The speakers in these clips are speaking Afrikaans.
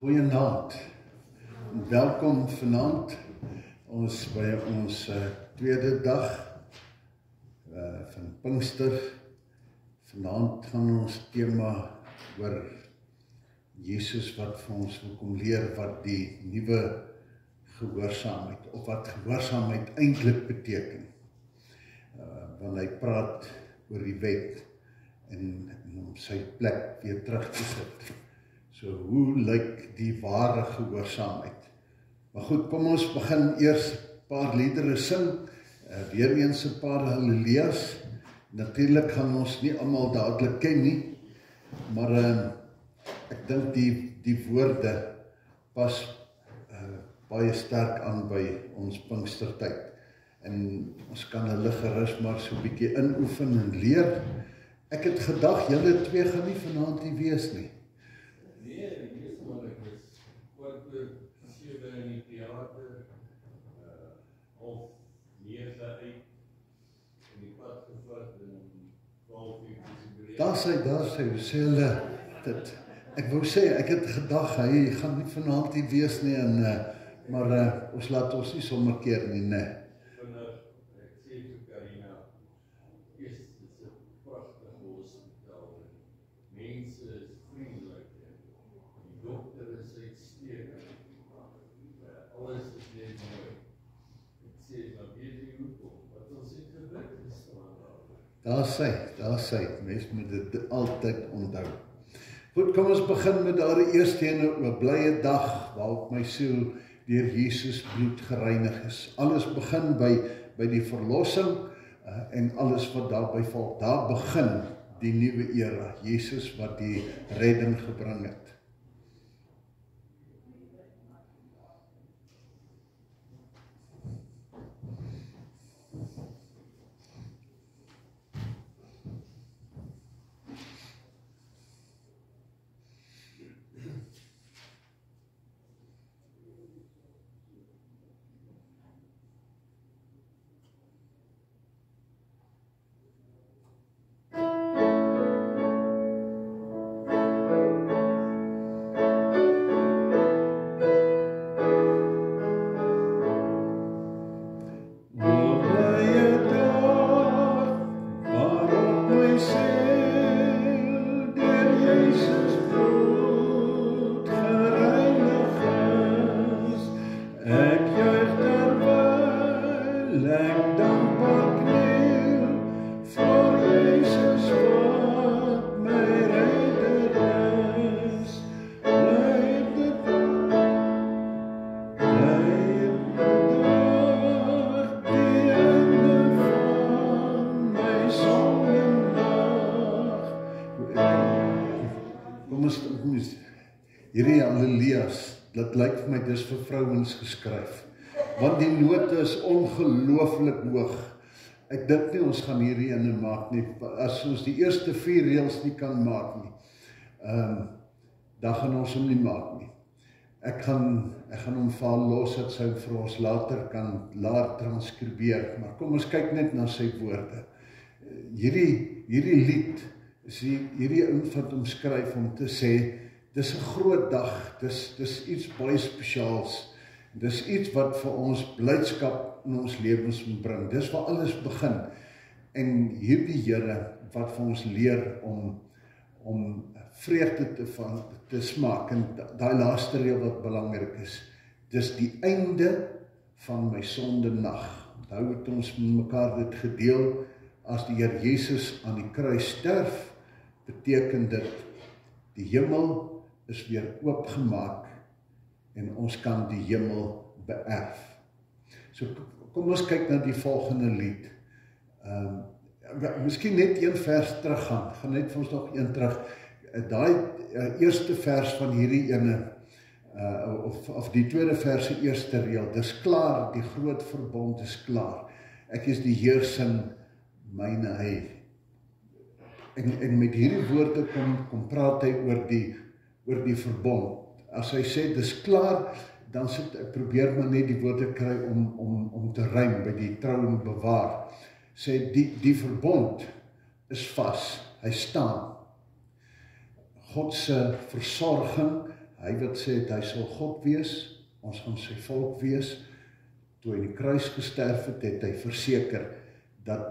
Goeienaand. Welkom vanaand by ons tweede dag van Pinkster. Vanaand gaan ons tema oor Jesus wat vir ons wil kom leer wat die nuwe gehoorsaamheid of wat gehoorsaamheid eintlik beteken. Want hy praat oor die wet en om sy plek weer terug te sit. So hoe lyk die ware gehoorsaamheid? Maar goed, kom ons begin eers 'n paar liedere sing, weer eens 'n paar halleluja's. Natuurlik gaan ons nie almal dadelik ken nie, maar ek dink die woorde pas baie sterk aan by ons Pinkstertyd. En ons kan hulle gerus maar so 'n bietjie inoefen en leer. Ek het gedag, julle twee gaan nie vanaand hier wees nie. In die theater of 9 uit in die pad gevat en 12 uur gespreek. Daar sy, sê hulle dit. Ek wou sê, ek het gedag, hy gaan nie vanaand hier wees nie, maar ons laat ons nie sommer keer nie, nee. Vanaf, ek sê vir Karina, is dit 'n pragtige hospitaal. Mense is vriendelik, die dokter is uitstekend. Alles is net mooi. Ek sê, maar weet jy hoekom? Wat ons het gebid gestaan Daar sy, mens moet dit altyd onthou. Goed, kom ons begin met daardie eerste ene, 'n blye dag, waarop my siel deur Jesus bloed gereinig is. Alles begin by die verlossing, en alles wat daarby val. Daar begin die nuwe era, Jesus wat die redding gebring het. Hierdie halleluja's, dit lyk vir my dis vir vrouens geskryf, want die note is ongelooflik hoog. Ek dink nie ons gaan hierdie ene maak nie, as ons die eerste 4 reëls nie kan maak nie, dan gaan ons hom nie maak nie. Ek gaan hom vir los, dat sy vir ons later kan transkribeer, maar kom ons kyk net na sy woorde. Hierdie lied, is hierdie ou wat omskryf om te sê, dis 'n groot dag, dis iets baie spesiaals, dis iets wat vir ons blydskap in ons lewens moet bring, dis waar alles begin, en hierdie Here wat vir ons leer om vreugde te smaak, en daai laaste reël wat belangrik is, dis die einde van my sonde nag. Onthou het ons met mekaar dit gedeel, as die Here Jesus aan die kruis sterf, beteken dit, die hemel is weer oopgemaak en ons kan die hemel beerf. So kom ons kyk na die volgende lied. Miskien net een vers teruggaan, gaan net vir ons nog een terug. Daai eerste vers van hierdie ene, of die tweede vers se eerste reël, dis klaar, die groot verbond is klaar. Ek is die heersing, myne hy. En met hierdie woorde kom praat hy oor die verbond. As hy sê, dis klaar, dan probeer maar net die woorde kry om te rym by die trou en bewaar. Sê, die verbond is vas, hy staan. God se versorging, Hy wat sê het, hy sal God wees, ons gaan sy volk wees. Toe hy in die kruis gesterf het, het hy verseker dat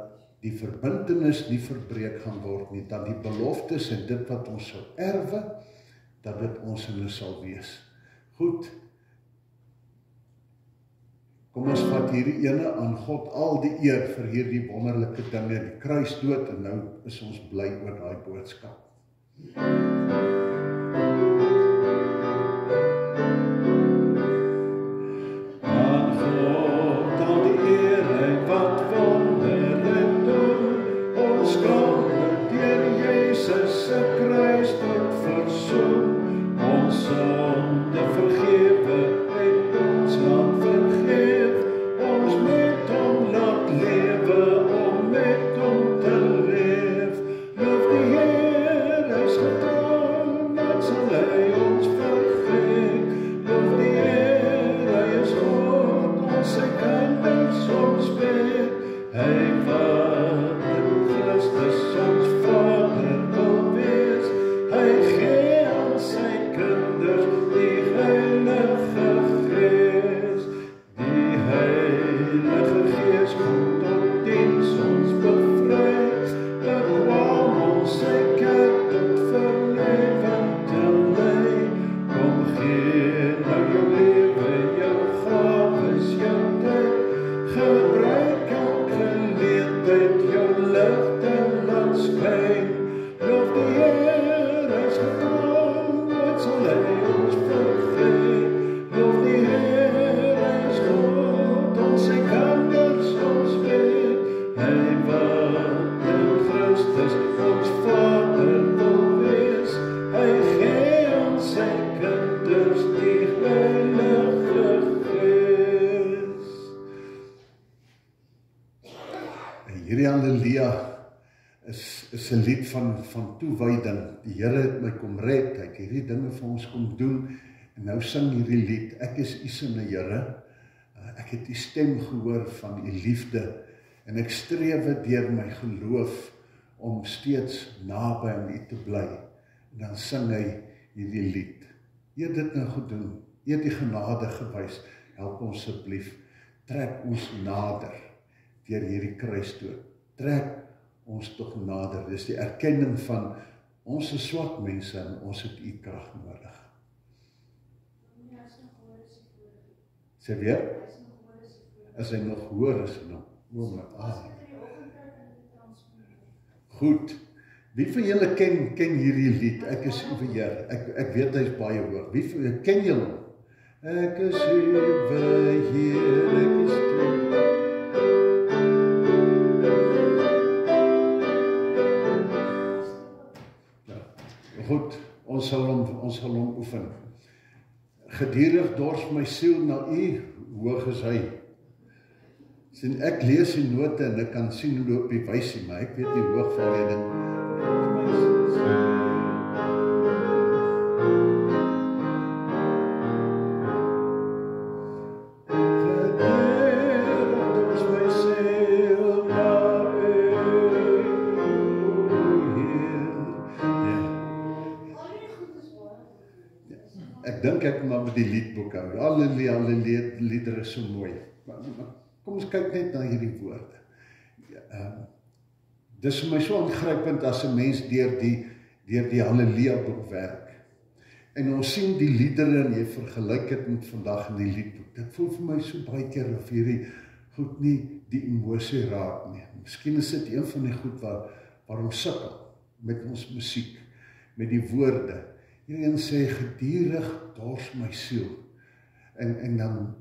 die verbintenis nie verbreek gaan word nie, dat die beloftes en dit wat ons sal erwe, dat dit ons in sal wees. Goed, kom ons vat hierdie ene aan God al die eer vir hierdie wonderlike dinge, die kruisdood, en nou is ons bly oor daai boodskap. Aan God al die eer, hy wat wondere doen, ons kan deur Jesus se kruisdood versoen, ons sonde vergewe en ons laat vergeef, ons met hom laat lewe om met hom te leef. Loof die Heer, hy is getrou, dat sal hy ons vergeef. Loof die Heer, hy is God, ons sy kinders ons bid. Hy wat in Christus ons Vader wil wees, hy gee aan sy kinders die Heilige Gees. Die Heilige Gees kom tot diens ons bevry, bekwam ons sy kerk tot verlewing te lei. Kom gee nou jou lewe, jou gawes, jou tyd, gebruik elke geleentheid, jou lig te laat skyn. Loof die Heer, hy is getrou, nooit sal hy ons vergeet. Loof die Heer, hy is God, ons sy kinders ons bid. Hy wat in Christus ons Vader wil wees, hy gee aan sy kinders die Heilige Gees. En hierdie Halleluja is 'n lied van toewyding. Die Here het my kom red, hy het hierdie dinge vir ons kom doen, en nou sing hierdie lied, ek is U se Here, ek het U stem gehoor van U liefde, en ek strewe deur my geloof om steeds naby aan U te bly. En dan sing hy hierdie lied. U het dit nou gedoen, U het die genade gewys, help ons asseblief, trek ons nader deur hierdie kruisdood, trek ons tog nader. Dis die erkenning van ons is swak mense en ons het U krag nodig. Sê weer? As hy nog hoor is nog. Goed. Wie van julle ken hierdie lied? Ek is U Heer. Ek weet hy's baie hoog. Wie van julle ken julle hom? Ek is U Heer, ek is U. Goed, ons sal hom oefen. Gedurig dors my siel na U, hoog is hy. Sien, ek lees die note en ek kan sien hoe loop die wysie, maar ek weet nie hoog van die ding. Ek dink ek maar met die liedboek hou. Alle liedere is so mooi. Maar kom ons kyk net na hierdie woorde. Dis vir my so aangrypend as 'n mens deur die Halleluja boek werk. En ons sien die liedere en jy vergelyk dit met vandag in die liedboek. Dit voel vir my so baie keer of hierdie goed nie die emosie raak nie. Miskien is dit een van die goed waar ons sukkel met ons musiek, met die woorde. Hierdie een sê, gedurig dors my siel. En dan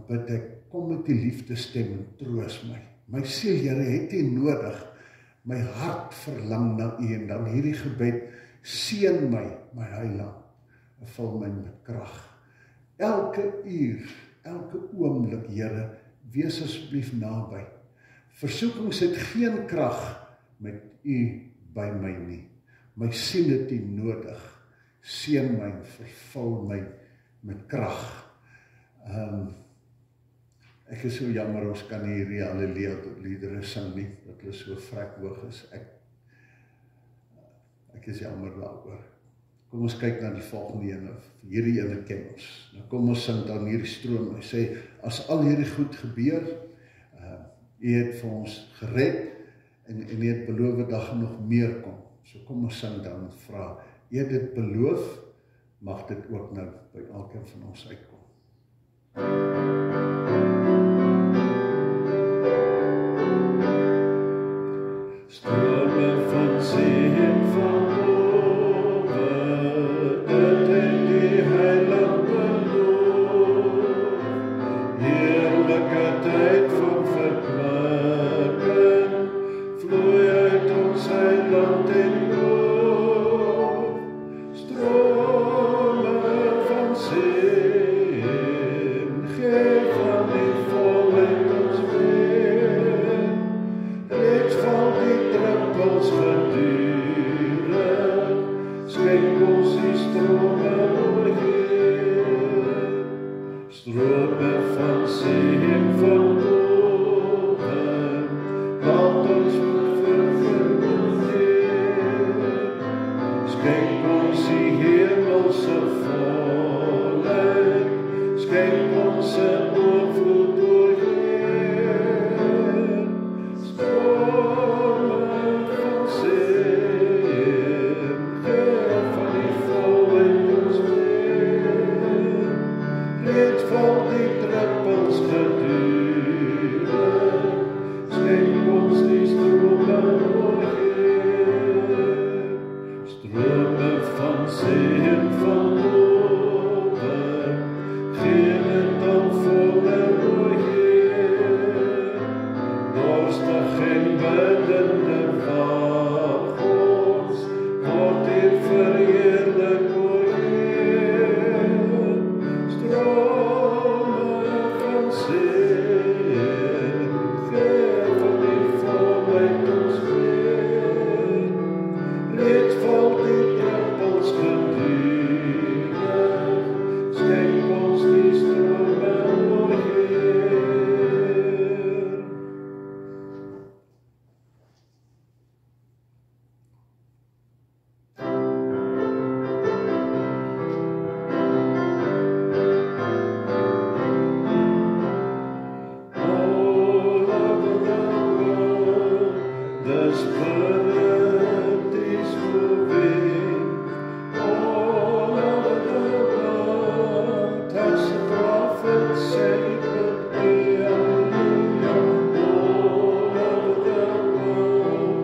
bid ek, kom met die liefdestem en troos my. My siel, Here, het U nodig. My hart verlang na U. En dan hierdie gebed, seën my Heiland, en vul my met krag. Elke uur, elke oomblik, Here, wees asseblief naby. Versoekings het geen krag met U by my nie. My siel het U nodig. Seën my, vervul my met krag. Ek is so jammer, ons kan nie hierdie Halleluja liedere sing nie, dat hulle so vrek hoog is. Ek is jammer daaroor. Kom ons kyk na die volgende ene. Hierdie ene ken ons. Nou kom ons sing dan hierdie stroom. Hy sê, as al hierdie goed gebeur, U het vir ons gered, en U het beloof dat daar nog meer kom. So kom ons sing dan en vra, U het dit beloof, mag dit ook nou by elkeen van ons uitkom. Strome van seën van bowe, dit het die heiland beloof. Heerlike tyd van verkwikking, vloei uit ons heiland en loof. Strome van seën, gee van die volheid ons weer. Reeds val die druppels gedurig, skenk ons die strome o Heer. Strome van seën van bowe, laat ons moed vervul. Skenk ons die hemelse volheid, skenk ons 'n oorvloed o Heer. Strome van seën, gee van die volheid ons weer. Reeds val die druppels gedurig, skenk ons die strome o Heer. Strome van seën van bowe, gee dit dan voller o Heer. Dorstig en biddende wag ons, word hier verheerlik o Heer. Strome van seën, gee van die volheid ons weer. Reeds val die druppels gedurig, skenk ons die strome o Heer. All over the world, the Spirit is moving. All over the world, as the prophet said, would be hallelujah. All over the world,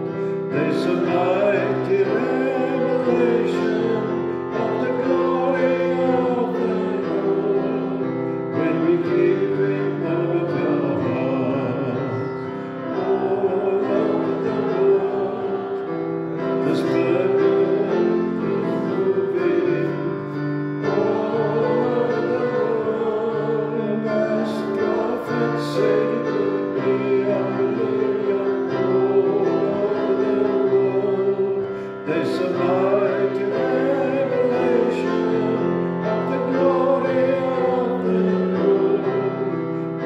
there's a mighty revelation of the glory of the Lord. When we give Him all of our hearts, all over the world, the Spirit is moving. All over the world, as the prophet said, it would be hallelujah. All over the world, there's a mighty revelation of the glory of the Lord.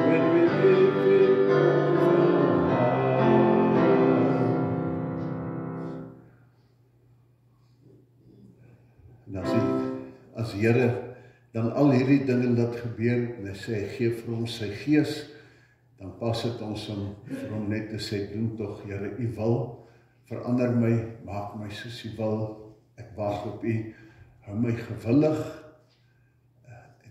When we give Him all our hearts. En as die Here dan al hierdie dinge laat gebeur, en hy sê, hy gee vir ons sy gees, dan pas dit ons om vir hom net te sê, doen tog, Here, U wil, verander my, maak my soos U wil, ek wag op U, hou my gewillig.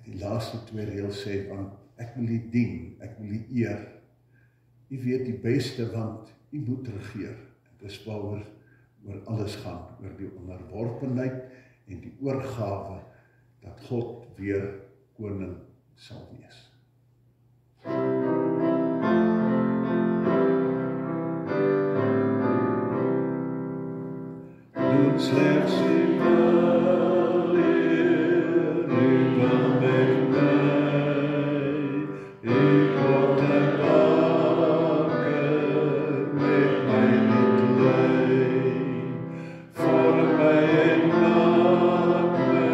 Die laaste twee reëls sê, want ek wil U dien, ek wil U eer. U weet die beste, want U moet regeer. Dit is waaroor alles gaan, oor die onderworpenheid en die oorgawe, dat God weer koning sal wees. Doen slegs U wil, Heer, U wil met my. U word 'n baker, met my niet lei. Vorm my en maak my,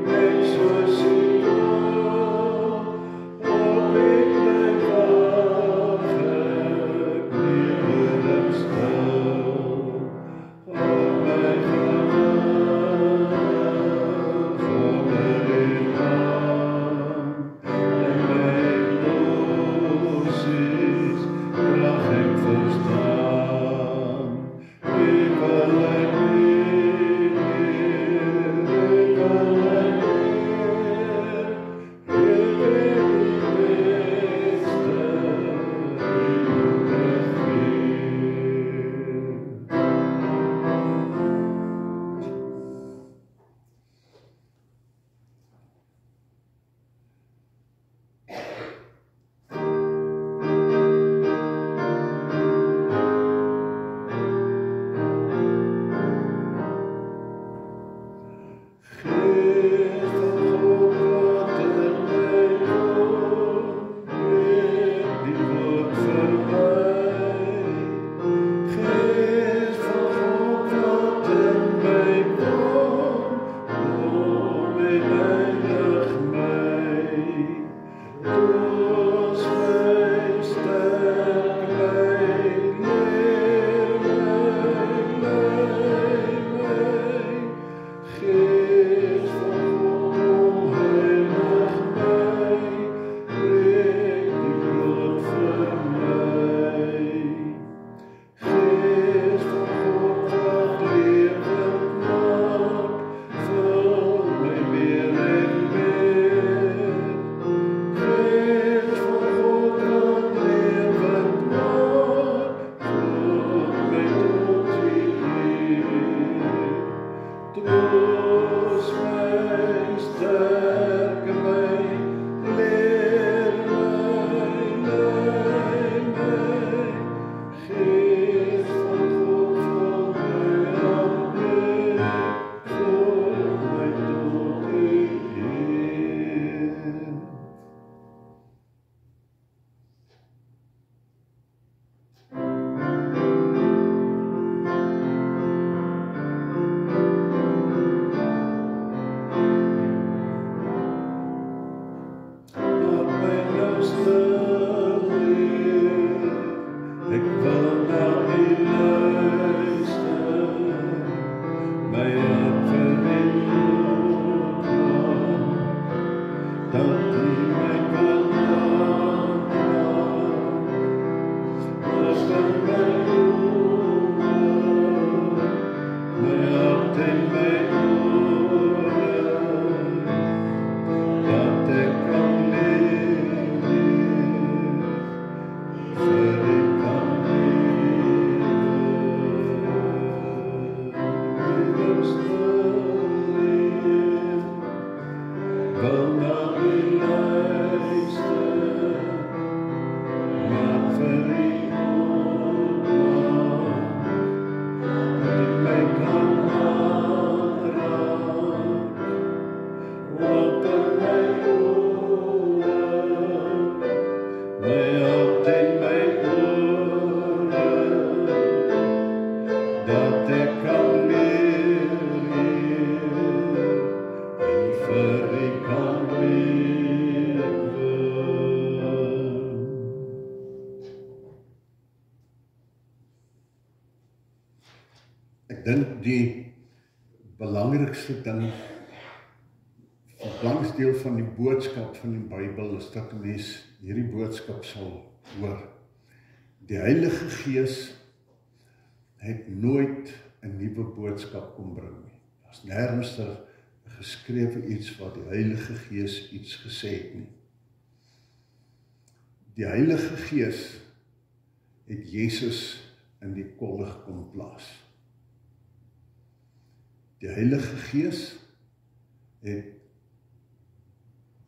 net soos U wil. Ek dink die belangrikste ding, die belangrikste deel van die boodskap van die Bybel is dat 'n mens hierdie boodskap sal hoor. Die Heilige Gees het nooit 'n nuwe boodskap kom bring nie. Daar's nêrens 'n geskrewe iets wat die Heilige Gees iets gesê het nie. Die Heilige Gees het Jesus in die kollig kom plaas. Die Heilige Gees het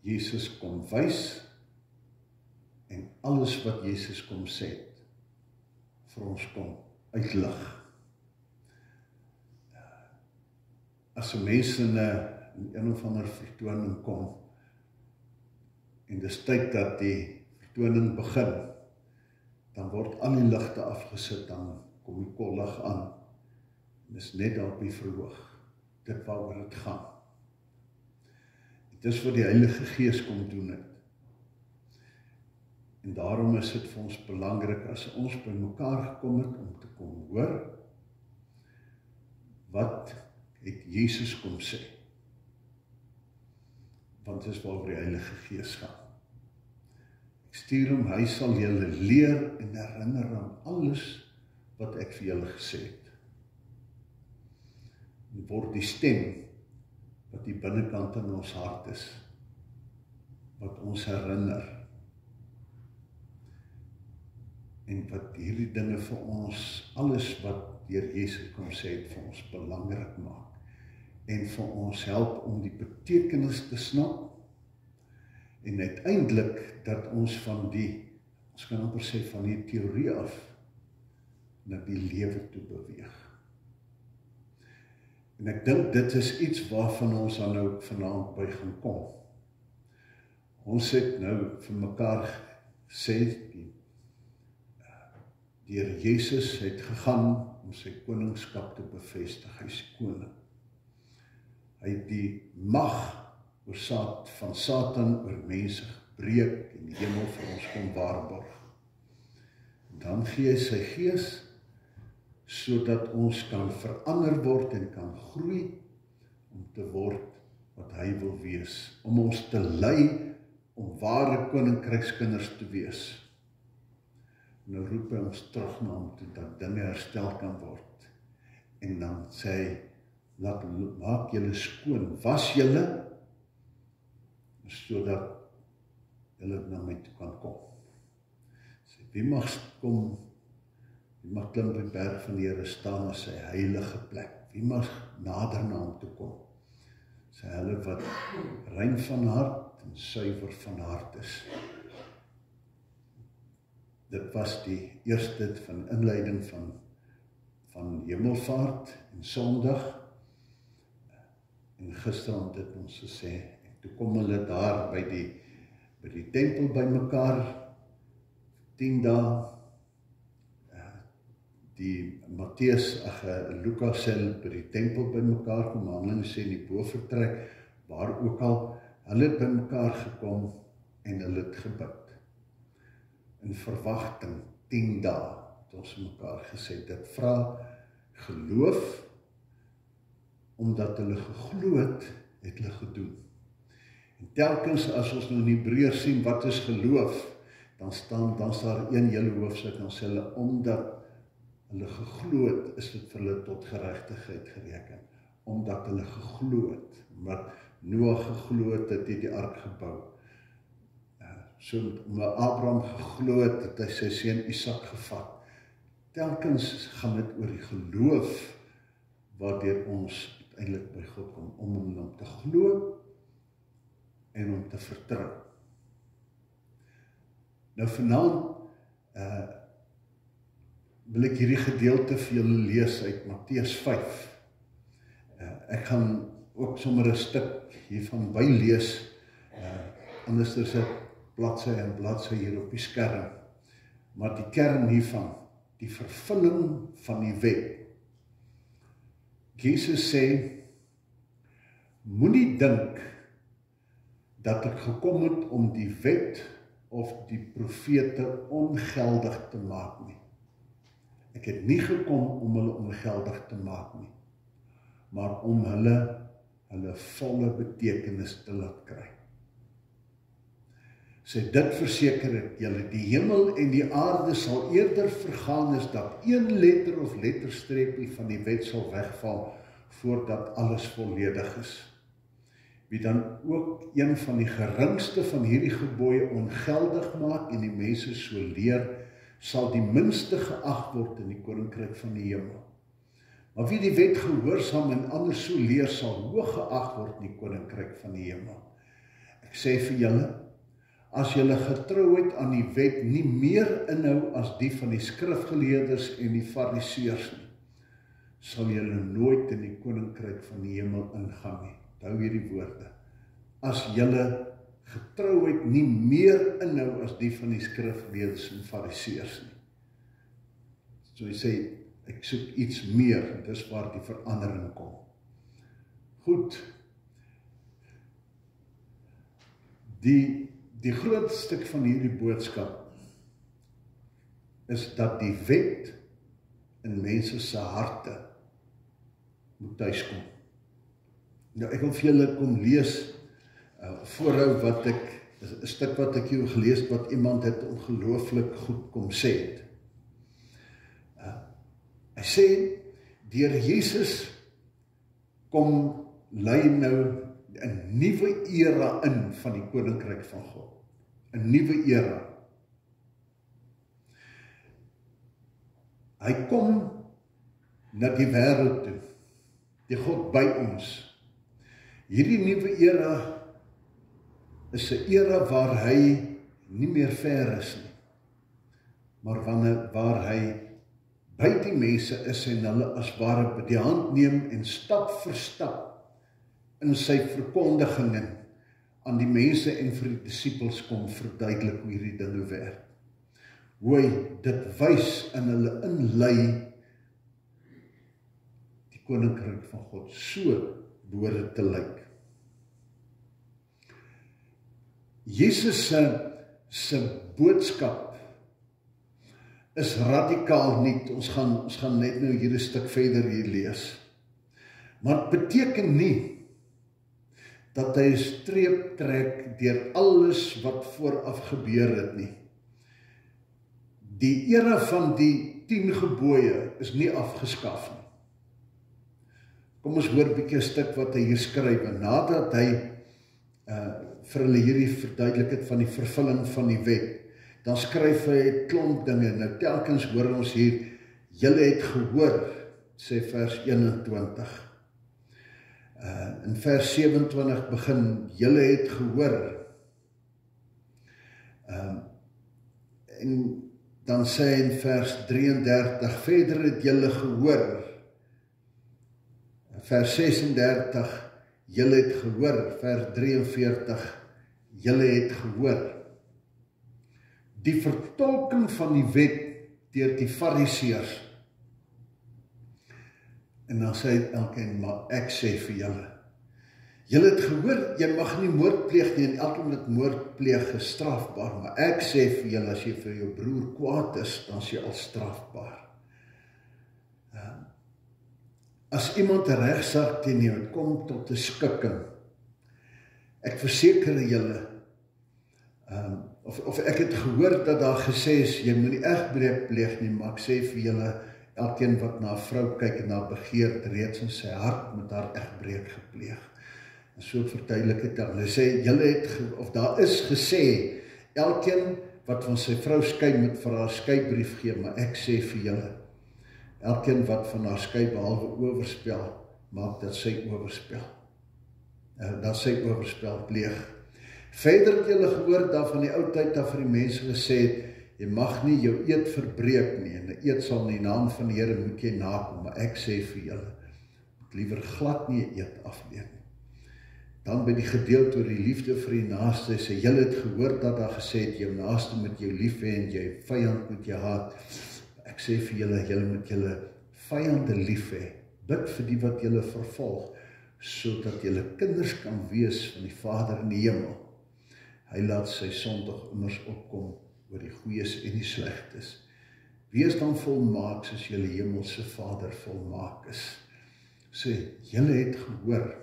Jesus kom wys en alles wat Jesus kom sê het, vir ons kom uitlig. As 'n mens in een of ander vertoning kom, en dis tyd dat die vertoning begin, dan word al die ligte afgesit, dan kom die kollig aan, en dis net daar op die verhoog, dit waaroor dit gaan. Dit is wat die Heilige Gees kom doen het. En daarom is dit vir ons belangrik as ons by mekaar gekom het om te kom hoor, wat het Jesus kom sê. Want dit is waaroor die Heilige Gees gaan. Ek stuur hom, hy sal julle leer en herinner aan alles wat ek vir julle gesê het. En word die stem wat die binnekant in ons hart is, wat ons herinner, en wat hierdie dinge vir ons, alles wat deur Jesus kom sê het, vir ons belangrik maak, en vir ons help om die betekenis te snap, en uiteindelik dat ons van ons kan amper sê van die teorie af, na die lewe toe beweeg. En ek dink dit is iets waarvan ons dan nou vanaand by gaan kom. Ons het nou vir mekaar gesê, die Here Jesus het gegaan om sy koningskap te bevestig, hy is koning. Hy het die mag van Satan oor mense gebreek en die hemel vir ons kom waarborg. Dan gee hy sy Gees, sodat ons kan verander word en kan groei, om te word wat hy wil wees, om ons te lei, om ware koninkrykskinders te wees. Nou roep hy ons terug na hom toe, dat dinge herstel kan word. En dan sê hy, maak julle skoon, was julle, sodat julle na my toe kan kom. Sê, wie mag klim by die berg van die Here staan na sy heilige plek? Wie mag nader na hom toe kom? Sê hulle wat rein van hart en suiwer van hart is. Dit was die eerste van inleiding van Hemelvaart en Sondag. En gisterand het ons gesê, en toe kom hulle daar by die tempel by mekaar, 10 dae, die Lukas sê by die tempel by mekaar kom, Handelinge sê in die bovertrek, waar ook al, hulle het by mekaar gekom, en hulle het gebid. In verwagting, 10 dae, het ons mekaar gesê, dit vra geloof, omdat hulle geglo het hulle gedoen. En telkens as ons nou in Hebreërs sien wat is geloof, dan daar een hele hoofstuk, dan sê hulle, omdat hulle geglo het, is dit vir hulle tot geregtigheid gereken. Omdat hulle geglo het, omdat Noag geglo het, het hy die ark gebou. So omdat Abraham geglo het, het hy sy seun Isak gevat. Telkens gaan dit oor die geloof, waardeur ons uiteindelik by God kom, om hom te glo en om te vertrou. Nou vanaand wil ek hierdie gedeelte vir julle lees uit Matteus 5. Ek gaan ook sommer 'n stuk hiervan bylees, anders is dit bladsy en bladsy hier op die skerm. Maar die kern hiervan, die vervulling van die wet. Jesus sê, moenie dink dat ek gekom het om die wet of die profete ongeldig te maak nie. Ek het nie gekom om hulle ongeldig te maak nie, maar om hulle volle betekenis te laat kry. Sê, dit verseker ek julle, die hemel en die aarde sal eerder vergaan as dat een letter of letterstreepie van die wet sal wegval, voordat alles volledig is. Wie dan ook een van die geringste van hierdie gebooie ongeldig maak en die mense so leer, sal die minste geag word in die koninkryk van die hemel. Maar wie die wet gehoorsaam en ander so leer, sal hoog geag word in die koninkryk van die hemel. Ek sê vir julle, as julle getrouheid aan die wet nie meer inhou as die van die skrifgeleerders en die fariseërs nie, sal julle nooit in die koninkryk van die hemel ingaan nie. Hou hierdie woorde. As julle getrouheid nie meer inhou as die van die skrifgeleerders en fariseërs nie. So hy sê, ek soek iets meer, en dis waar die verandering kom. Goed. Die groot stuk van hierdie boodskap is dat die wet in mense se harte moet tuiskom. Nou, ek wil vir julle kom lees voorhou wat 'n stuk wat ek jou gelees, wat iemand het ongelooflik goed kom sê het. Hy sê, deur Jesus kom lei nou 'n nuwe era in van die koninkryk van God. 'n nuwe era. Hy kom na die wêreld toe, die God by ons. Hierdie nuwe era is 'n era waar hy nie meer ver is nie, maar waar hy by die mense is en hulle as ware by die hand neem en stap vir stap in sy verkondigingen aan die mense en vir die disippels kom verduidelik hoe hierdie dinge werk. Hoe hy dit wys en hulle inlei die koninkryk van God so behoort te lyk. Jesus se boodskap is radikaal nie. Ons gaan net nou hier 'n stuk verder hier lees. Maar dit beteken nie dat hy 'n streep trek deur alles wat vooraf gebeur het nie. Die era van die 10 gebooie is nie afgeskaf nie. Kom ons hoor 'n bietjie 'n stuk wat hy hier skryf, nadat hy vir hulle hierdie verduidelik het van die vervulling van die wet. Dan skryf hy 'n klomp dinge. Nou telkens hoor ons hier, julle het gehoor, sê vers 21. In vers 27 begin, julle het gehoor. En dan sê hy in vers 33, verder het julle gehoor. Vers 36, julle het gehoor. Vers 43, julle het gehoor. Die vertolking van die wet deur die fariseërs. En dan sê hy elkeen, maar ek sê vir julle, julle het gehoor, jy mag nie moord pleeg nie, en elkeen wat moord pleeg is strafbaar, maar ek sê vir julle, as jy vir jou broer kwaad is, dan is jy al strafbaar. As iemand 'n regsaak teen jou kom tot 'n skikking, Ek verseker julle, of ek het gehoor dat daar gesê is, jy moet nie egbreek pleeg nie, maar ek sê vir julle, elkeen wat na 'n vrou kyk en na begeer, reeds in sy hart met haar egbreek gepleeg. En so verduidelik dit dan. Hulle sê, julle het, of daar is gesê, elkeen wat van sy vrou skei moet vir haar skeibrief gee, maar ek sê vir julle, elkeen wat van haar skei behalwe oorspel, maak dat sy oorspel pleeg. Verder het julle gehoor dat van die ou tyd af vir die mense gesê het, jy mag nie jou eed verbreek nie, en 'n eed sal in die naam van die Here moet jy nakom, maar ek sê vir julle, moet liewer glad nie 'n eed afleer nie. Dan by die gedeelte oor die liefde vir die naaste, sê, julle het gehoor dat daar gesê het, jou naaste moet jou lief hê en jou vyand moet jou haat. Ek sê vir julle, julle moet julle vyande lief hê, bid vir die wat julle vervolg, sodat julle kinders kan wees van die Vader in die hemel. Hy laat sy sondag immers opkom oor die goeies en die slegtes. Wees dan volmaak soos julle hemelse Vader volmaak is. Sê, julle het gehoor,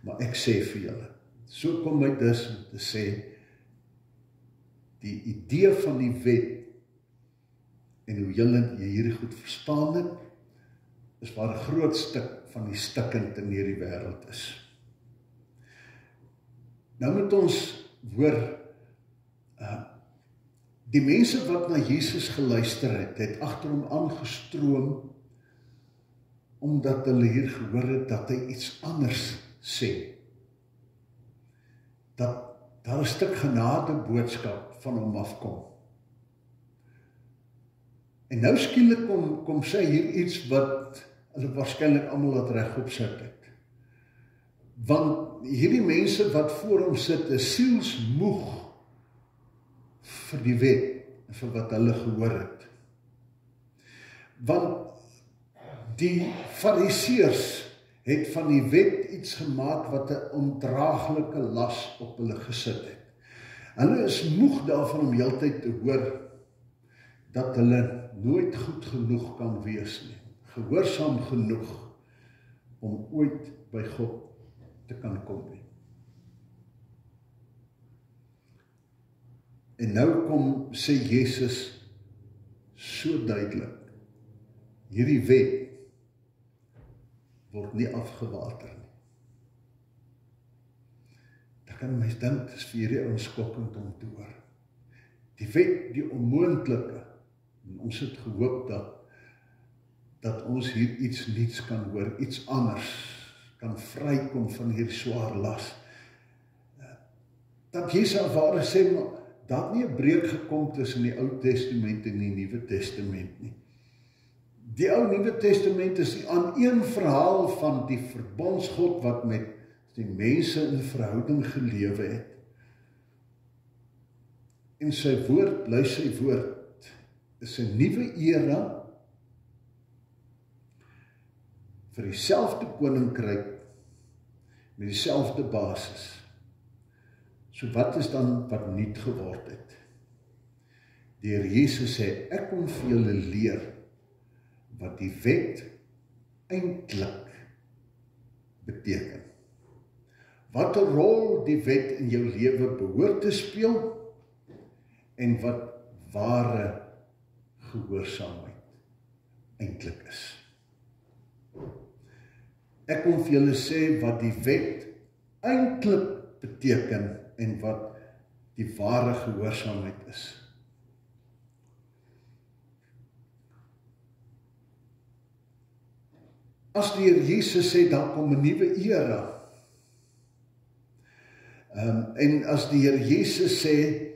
maar ek sê vir julle. So kom my dus om te sê, die idee van die wet en hoe julle hierdie goed verstaan het, is waar 'n groot stuk van die stikkend in hierdie wêreld is. Nou moet ons hoor, die mense wat na Jesus geluister het agter hom aangestroom, omdat hulle hier gehoor het dat hy iets anders sê. Dat daar 'n stuk genade boodskap van hom afkom. En nou skielik kom sê hier iets wat hulle waarskynlik almal laat regop sit het. Want hierdie mense wat voor hom sit is sielsmoeg vir die wet en vir wat hulle gehoor het. Want die Fariseërs het van die wet iets gemaak wat 'n ondraaglike las op hulle gesit het. Hulle is moeg daarvan om heeltyd te hoor dat hulle nooit goed genoeg kan wees nie, gehoorsaam genoeg om ooit by God te kan kom nie. En nou sê Jesus so duidelik, hierdie wet word nie afgewater nie. Dan kan mens dink, dis vir hierdie ouens skokkend om te hoor. Die wet, die onmoontlike, en ons het gehoop dat ons hier iets nuuts kan hoor, iets anders, kan vrykom van hierdie swaar las. Dat Jesus ware sê, maar daar het nie 'n breuk gekom tussen die Ou Testament en die Nuwe Testament nie. Die Ou Nuwe Testament is die aan een verhaal van die verbondsgod wat met die mense in verhouding gelewe het. En sy woord, bly sy woord, is 'n nuwe era vir dieselfde koninkryk met dieselfde basis. So wat is dan wat nuut geword het? Die Here Jesus sê, ek kom vir julle leer wat die wet eintlik beteken. Wat 'n rol die wet in jou lewe behoort te speel en wat ware gehoorsaamheid eintlik is. Ek kom vir julle sê wat die wet eintlik beteken en wat die ware gehoorsaamheid is. As die Here Jesus sê, dan kom 'n nuwe era. En as die Here Jesus sê,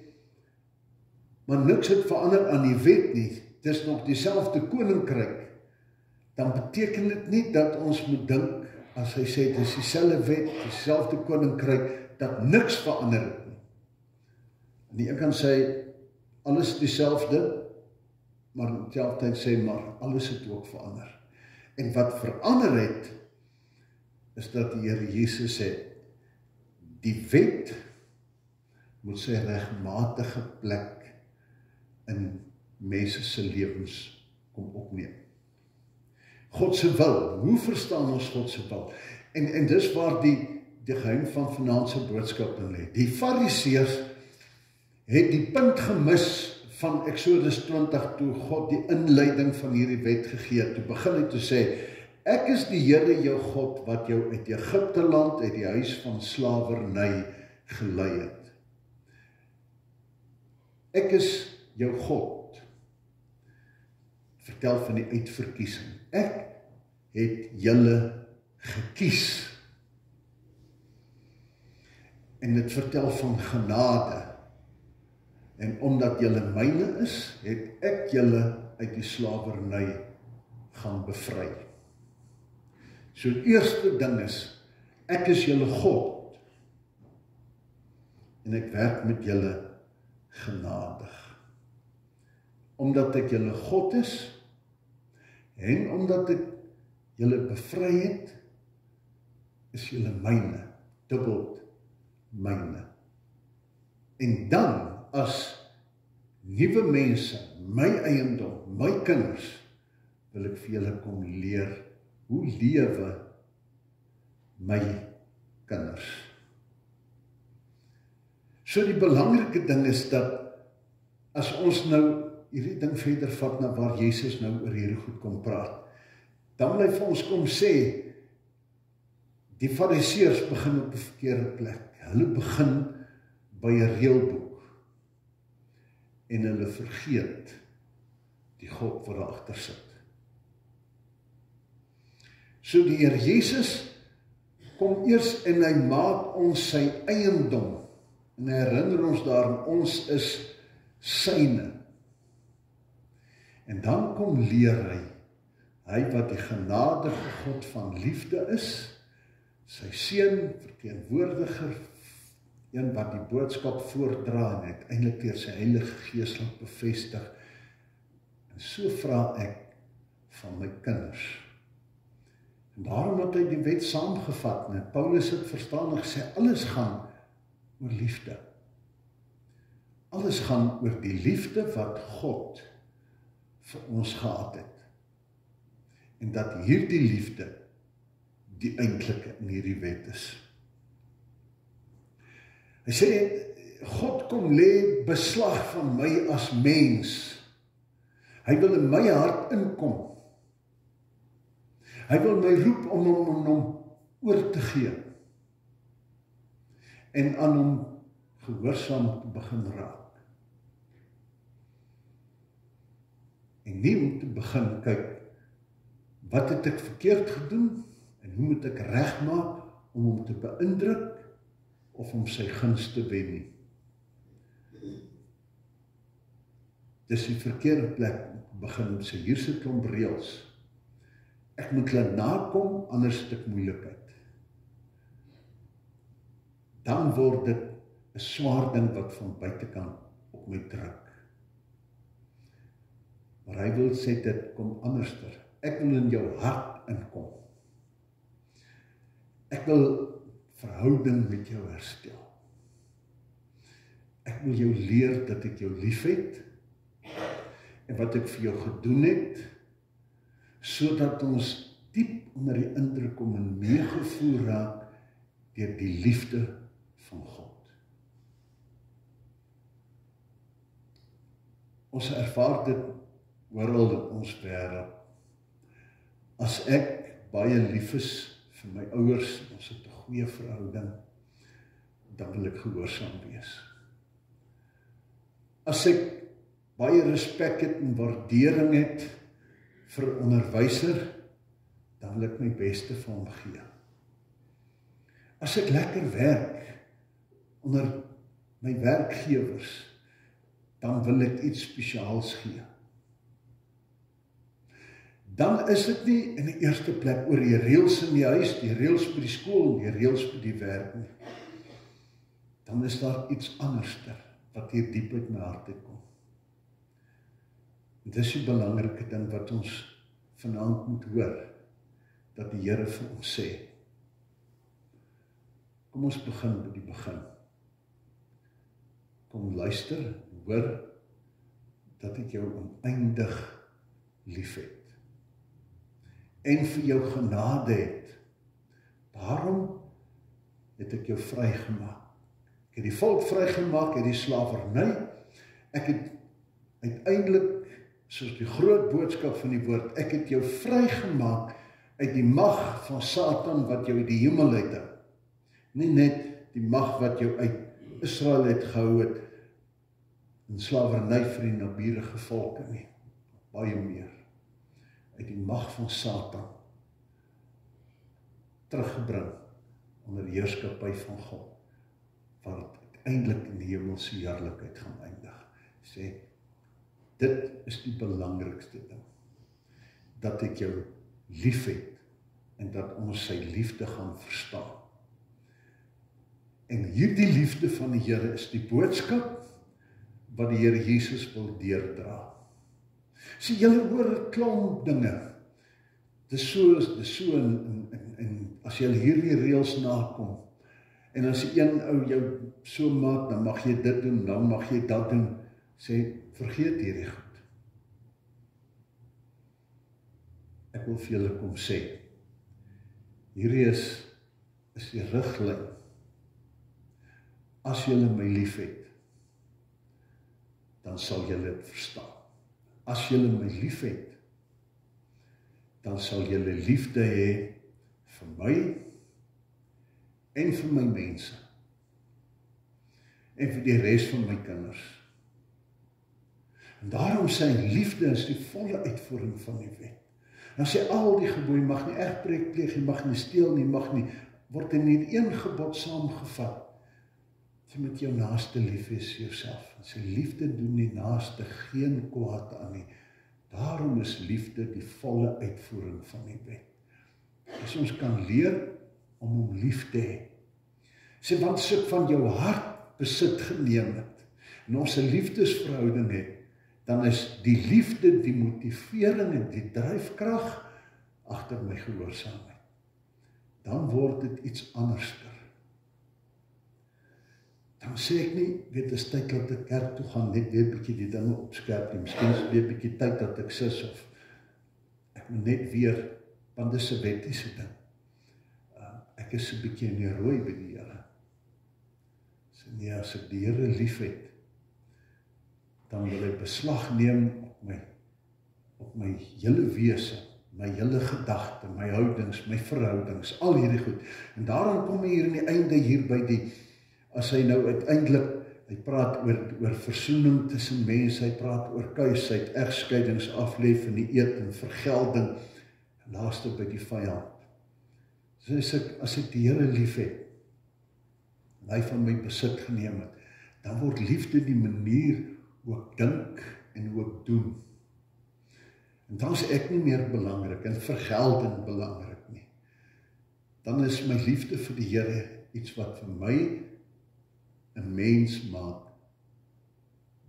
maar niks het verander aan die wet nie, dis nog dieselfde koninkryk, dan beteken dit nie dat ons moet dink, as hy sê, dis dieselfde wet, dieselfde koninkryk, dat niks verander het nie. En die een kan sê, alles is dieselfde, maar in dieselfde tyd sê, maar alles het ook verander. En wat verander het, is dat die Here Jesus sê, die wet moet sy regmatige plek in mense se lewens kom opneem. God se wil, hoe verstaan ons God se wil? En dis waar die die geheim van vanaand se boodskap in lê. Die Fariseërs het die punt gemis van Exodus 20 toe God die inleiding van hierdie wet gegee het. Toe begin hy te sê, ek is die Here jou God wat jou uit Egipte land, uit die huis van slawerny gelei het. Ek is jou God. Vertel van die uitverkiesing. Ek het julle gekies. En dit vertel van genade. En omdat julle myne is, het ek julle uit die slawerny gaan bevry. So die eerste ding is, ek is julle God. En ek werk met julle genadig. Omdat ek julle God is, en omdat ek julle bevry het, is julle myne, dubbel myne. En dan, as nuwe mense, my eiendom, my kinders, wil ek vir julle kom leer, hoe lewe my kinders. So die belangrike ding is dat, as ons nou hierdie ding verder vat na waar Jesus nou oor hierdie goed kom praat, dan wil hy vir ons kom sê, die Fariseërs begin op 'n verkeerde plek. Hulle begin by 'n reëlboek. En hulle vergeet die God wat daar agter sit. So die Here Jesus kom eers en hy maak ons sy eiendom. En hy herinner ons daaraan, ons is syne. En dan kom leer hy wat die genadige God van liefde is, sy seun, verteenwoordiger, een wat die boodskap voordra en uiteindelik deur sy Heilige Gees laat bevestig. En so vra ek van my kinders. En daarom het hy die wet saamgevat, en Paulus het verstaan en gesê, alles gaan oor liefde. Alles gaan oor die liefde wat God vir ons gehad het. En dat hierdie liefde die eintlike in hierdie wet is. Hy sê, God kom lê beslag van my as mens. Hy wil in my hart inkom. Hy wil my roep om hom oor te gee. En aan hom gehoorsaam te begin raak. En nie om te begin kyk, wat het ek verkeerd gedoen? En hoe moet ek regmaak om hom te beïndruk of om sy gunst te wen nie? Dis die verkeerde plek om te begin, sê hier se klomp reëls. Ek moet hulle nakom, anders het ek moeilikheid. Dan word dit 'n swaar ding wat van buitekant op my druk. Maar hy wil sê dit kom anderster. Ek wil in jou hart inkom. Ek wil verhouding met jou herstel. Ek wil jou leer dat ek jou lief het, en wat ek vir jou gedoen het, sodat ons diep onder die indruk kom en meegevoer raak deur die liefde van God. Ons ervaar dit oral in ons wêreld. As ek baie lief is vir my ouers, ons het 'n goeie verhouding, dan wil ek gehoorsaam wees. As ek baie respek het en waardering het vir 'n onderwyser, dan wil ek my beste vir hom gee. As ek lekker werk onder my werkgewers, dan wil ek iets spesiaals gee. Dan is dit nie in die eerste plek oor die reëls in die huis, die reëls by die skool, die reëls by die werk nie. Dan is daar iets anderster wat hier diep uit my hart uitkom. En dis die belangrike ding wat ons vanaand moet hoor, dat die Here vir ons sê. Kom ons begin by die begin. Kom luister, hoor, dat ek jou oneindig lief het. En vir jou genade het. Daarom het ek jou vrygemaak. Ek het die volk vrygemaak uit die slawerny. Ek het uiteindelik, soos die groot boodskap van die woord, ek het jou vrygemaak uit die mag van Satan wat jou uit die hemel uit hou. Nie net die mag wat jou uit Israel het gehou het in slawerny vir die naburige volke nie. Baie meer. Uit die mag van Satan teruggebring onder die heerskappy van God, wat uiteindelik in die hemelse heerlikheid gaan eindig. Sê, dit is die belangrikste ding, dat ek jou lief het, en dat ons sy liefde gaan verstaan. En hierdie liefde van die Here is die boodskap, wat die Here Jesus wil deurdra. Sê, julle hoor 'n klomp dinge, dis so en as jy hierdie reëls nakom, en as een ou jou so maak, dan mag jy dit doen, dan mag jy dat doen, sê, vergeet hierdie goed. Ek wil vir julle kom sê, hierdie is die riglyn. As julle my lief het, dan sal julle dit verstaan. As julle my lief het, dan sal julle liefde hê vir my en vir my mense en vir die res van my kinders. En daarom sê hy, liefde is die volle uitvoering van die wet. Dan sê al die gebooie, mag nie egbreek pleeg, jy mag nie steel nie, mag nie, word in een gebod saamgevat. Jy moet jou naaste lief hê jouself. En sy liefde doen die naaste geen kwaad aan nie. Daarom is liefde die volle uitvoering van die wet. As ons kan leer om hom lief te hê. Sê, want as ek van jou hart besit geneem het, en ons 'n liefdesverhouding het, dan is die liefde die motivering en die dryfkrag agter my gehoorsaamheid. Dan word dit iets anderster. Dan sê ek nie, weet, is tyd dat ek kerk toe gaan, net weer bietjie die dinge opskerp nie, miskien is weer bietjie tyd dat ek sis, of ek moet net weer, want dis 'n wettiese ding. Ek is 'n bietjie in die rooi by die Here. Sê nee, as ek die Here lief het, dan wil ek beslag neem op my hele wese, my hele gedagte, my houdings, my verhoudings, al hierdie goed. En daarom kom hy hier in die einde, hier by die, as hy nou uiteindelik, hy praat oor versoening tussen mense, hy praat oor kuisheid, egskeidings aflê van die eed en vergelding, en laaste by die vyand. So as ek die Here lief het, en hy van my besit geneem het, dan word liefde die manier hoe ek dink en hoe ek doen. En dan is ek nie meer belangrik en vergelding belangrik nie. Dan is my liefde vir die Here iets wat vir my 'n mens maak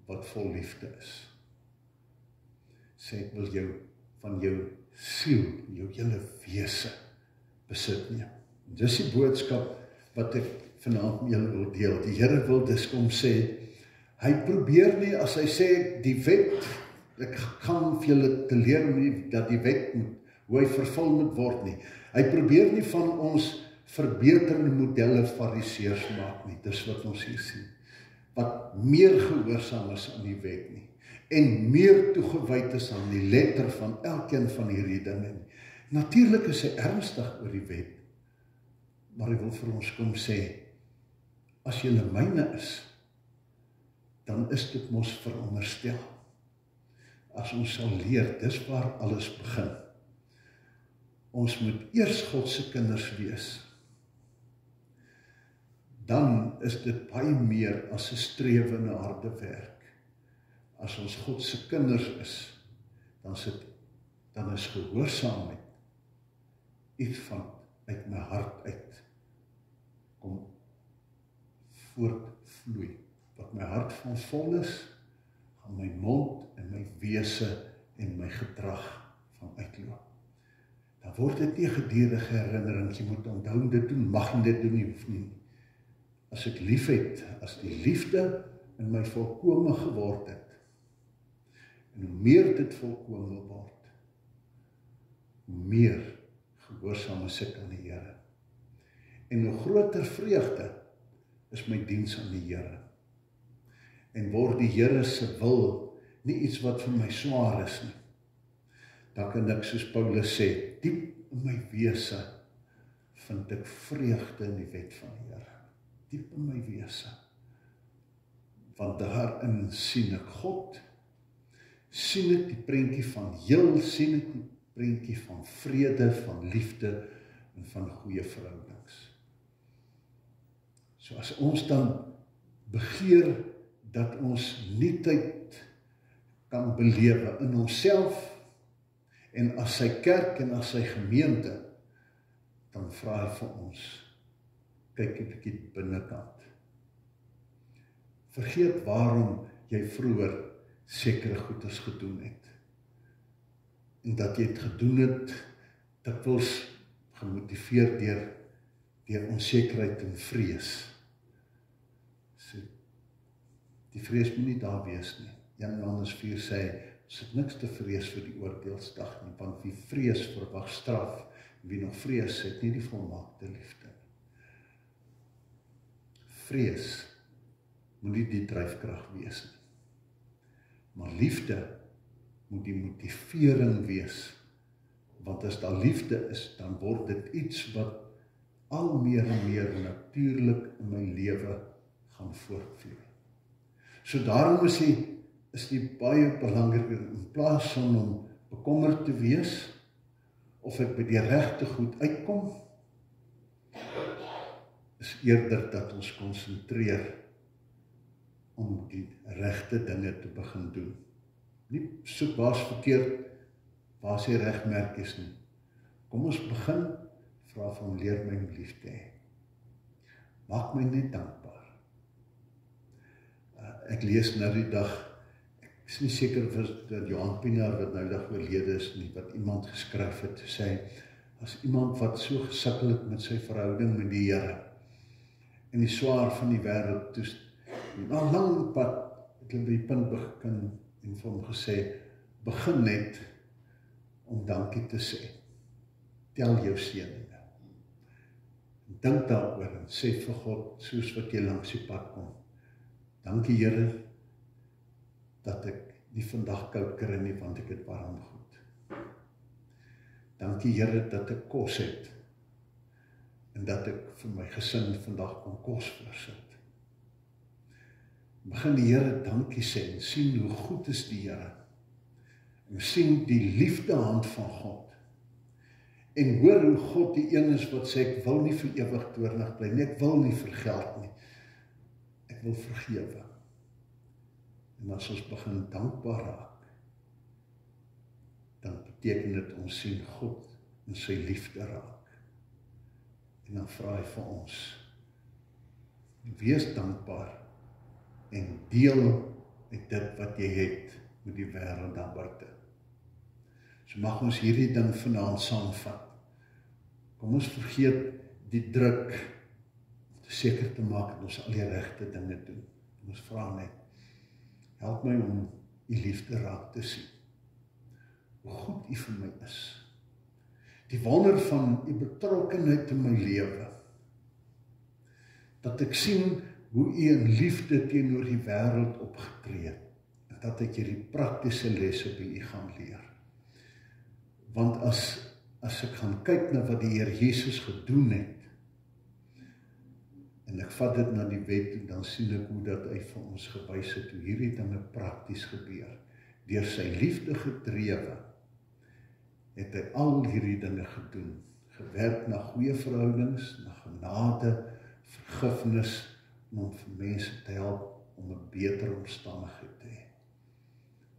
wat vol liefde is. Sê, ek wil jou van jou siel, jou hele wese besit neem. Dis die boodskap wat ek vanaand met julle wil deel. Die Here wil dus kom sê, hy probeer nie, as hy sê, die wet, ek gaan vir julle te leer nie, dat die wet moet, hoe hy vervul moet word nie. Hy probeer nie van ons verbeterde modelle fariseërs maak nie, dis wat ons hier sien. Wat meer gehoorsaam is aan die wet nie, en meer toegewyd is aan die letter van elkeen van hierdie dinge nie. Natuurlik is hy ernstig oor die wet, maar hy wil vir ons kom sê, as julle myne is, dan is dit mos veronderstel. As ons sal leer, dis waar alles begin. Ons moet eers God se kinders wees. Dan is dit baie meer as 'n strewe en 'n harde werk. As ons God se kinders is, dan is gehoorsaamheid iets van uit my hart uit kom voortvloei. Wat my hart van vol is, gaan my mond en my wese en my gedrag van uitloop. Dan word dit nie 'n gedurende herinnering, jy moet onthou dit doen, mag nie dit doen nie, hoef nie. As ek lief het, as die liefde in my volkome geword het, en hoe meer dit volkome word, hoe meer gehoorsaam is ek aan die Here. En hoe groter vreugde is my diens aan die Here. En word die Here se wil nie iets wat vir my swaar is nie. Dan kan ek, soos Paulus sê, diep in my wese vind ek vreugde in die wet van die Here. Diep in my wese. Want daarin sien ek God, sien ek die prentjie van heel, sien ek die prentjie van vrede, van liefde en van goeie verhoudings. So as ons dan begeer dat ons nuutheid kan belewe in onsself en as sy kerk en as sy gemeente, dan vra hy vir ons, kyk 'n bietjie binnekant. Vergeet waarom jy vroeër sekere goedes gedoen het. En dat jy het gedoen het, dikwels gemotiveer deur onsekerheid en vrees. So, die vrees moet nie daar wees nie. Johannes 4 sê, ons het niks te vrees vir die oordeelsdag nie, want wie vrees verwag straf, wie nog vrees het nie die volmaakte liefde nie. Vrees moet nie die dryfkrag wees nie. Maar liefde moet die motivering wees, want as daar liefde is, dan word dit iets wat al meer en meer natuurlik in my lewe gaan voortvloei. So daarom is die baie belangriker, in plaas van om bekommerd te wees, of ek by die regte goed uitkom, is eerder dat ons konsentreer om die regte dinge te begin doen. Nie soek waar is verkeerd, waar is die regmerkies nie. Kom ons begin, vra van leer my om lief te hê. Maak my net dankbaar. Ek lees nou die dag, ek is nie seker of dit Johan Pienaar wat nou dag oorlede is nie, wat iemand geskryf het, sê, as iemand wat so gesukkel het met sy verhouding met die Here, en die swaar van die wêreld toest, na lang pad, het hulle by die punt begin, en vir hom gesê, begin net, om dankie te sê. Tel jou seëninge. Dink daaroor en sê vir God, soos wat jy langs die pad kom, dankie Here, dat ek nie vandag koud kry nie, want ek het warm goed. Dankie Here, dat ek kos het, en dat ek vir my gesin vandag kan kos voorsit. Begin die Here dankie sê, en sien hoe goed is die Here, en sien die liefdehand van God, en hoor hoe God die een is wat sê, ek wil nie vir ewig toornig bly nie, ek wil nie vergeld nie, ek wil vergewe. En as ons begin dankbaar raak, dan beteken dit ons sien God in sy liefde raak. En dan vra hy vir ons, wees dankbaar, en deel met dit wat jy het, met die wêreld daar buite. So mag ons hierdie ding vanaand saamvat. Kom ons vergeet die druk, om te seker te maak dat ons al die regte dinge doen. En ons vra net, help my om u liefde raak te sien. Hoe goed u vir my is. Die wonder van u betrokkenheid in my lewe. Dat ek sien hoe u in liefde teenoor die wêreld opgetree het. En dat ek hierdie praktiese lesse by u gaan leer. Want as ek gaan kyk na wat die Here Jesus gedoen het, en ek vat dit na die wet toe, dan sien ek hoe dat hy vir ons gewys het, hoe hierdie dinge prakties gebeur. Deur sy liefde gedrewe, het hy al hierdie dinge gedoen. Gewerk na goeie verhoudings, na genade, vergifnis, om vir mense te help om 'n beter omstandigheid te hê.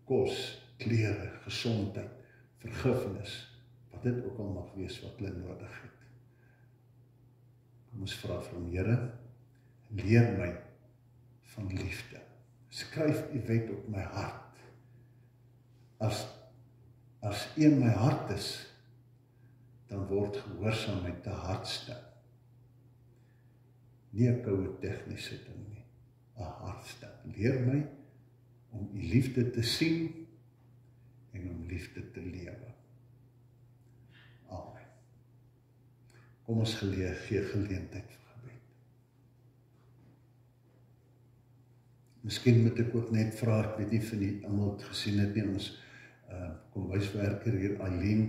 Kos, klere, gesondheid, vergifnis, wat dit ook al mag wees wat hulle nodig het. Kom ons vra vir hom, Here, leer my van liefde. Skryf u wet op my hart. As een my hart is, dan word gehoorsaamheid 'n hartstem. Nie 'n koue tegniese ding nie, 'n hartstem. Leer my om u liefde te sien en om liefde te lewe. Amen. Kom ons gee geleentheid vir gebed. Miskien moet ek ook net vra, ek weet nie van die almal het gesien het nie, ons kombuiswerker hier, Eileen,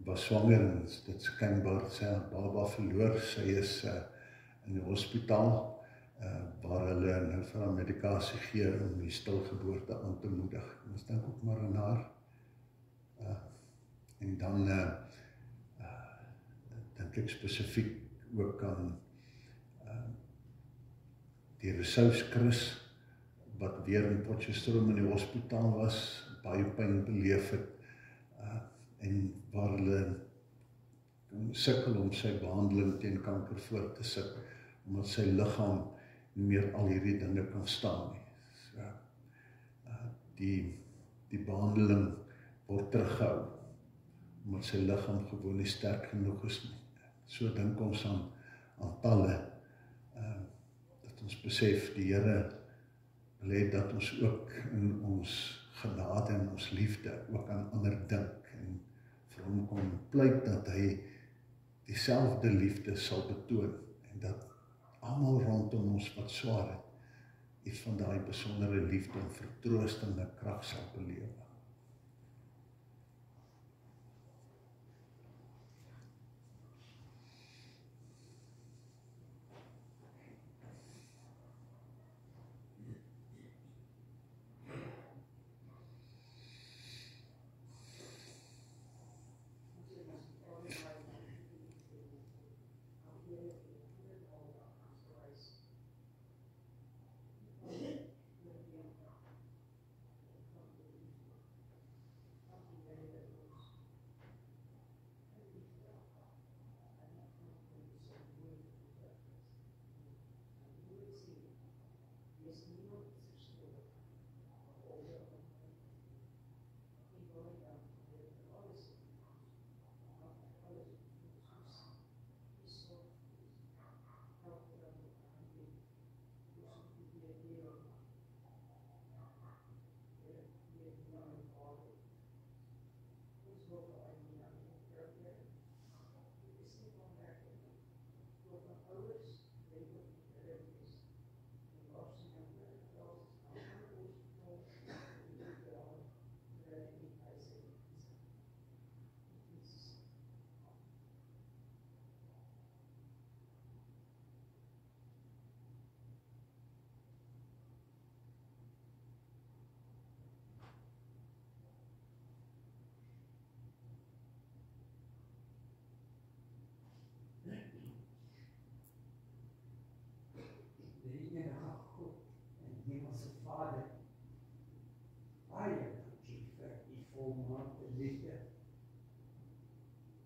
was swanger en dit skynbaar sy haar baba verloor. Sy is in die hospitaal waar hulle nou vir haar medikasie gee om die stilgeboorte aan te moedig. Ons dink ook maar aan haar. En dan dink ek spesifiek ook aan die Rousseaus Chris, wat weer in Potchefstroom in die hospitaal was, baie pyn beleef het, en waar hulle sukkel om sy behandeling teen kanker voort te sit, omdat sy liggaam nie meer al hierdie dinge kan staan nie. So, die behandeling word teruggehou, omdat sy liggaam gewoon nie sterk genoeg is nie. So dink ons aan talle, dat ons besef, die Here wil hê dat ons ook in ons genade en ons liefde ook aan ander dink en vir hom kom pleit dat hy dieselfde liefde sal betoon en dat almal rondom ons wat swaar het, iets van daai besondere liefde en vertroostende krag sal beleef.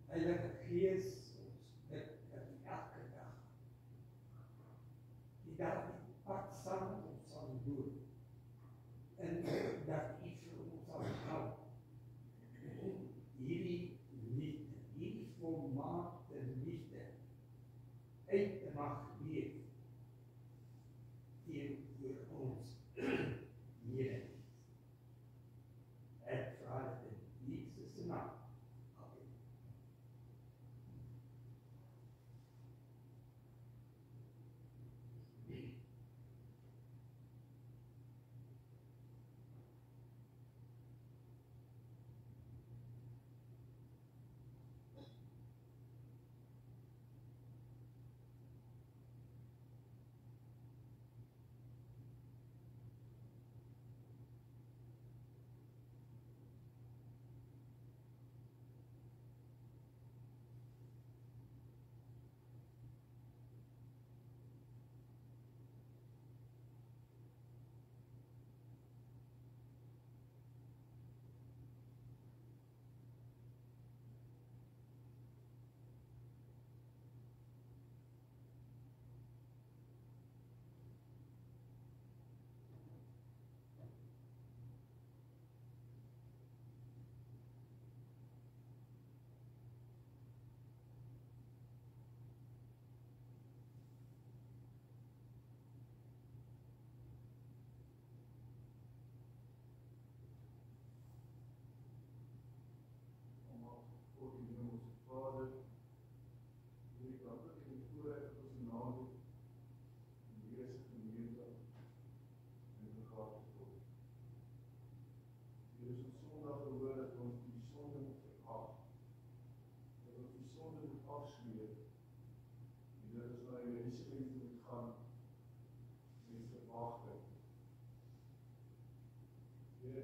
Heilige Gees, ons bid dat elke dag, die dag die pad saam met ons sal doen, en dat U vir ons sal help, om hierdie liefde, hierdie volmaakte liefde, uit te mag leef, teenoor ons,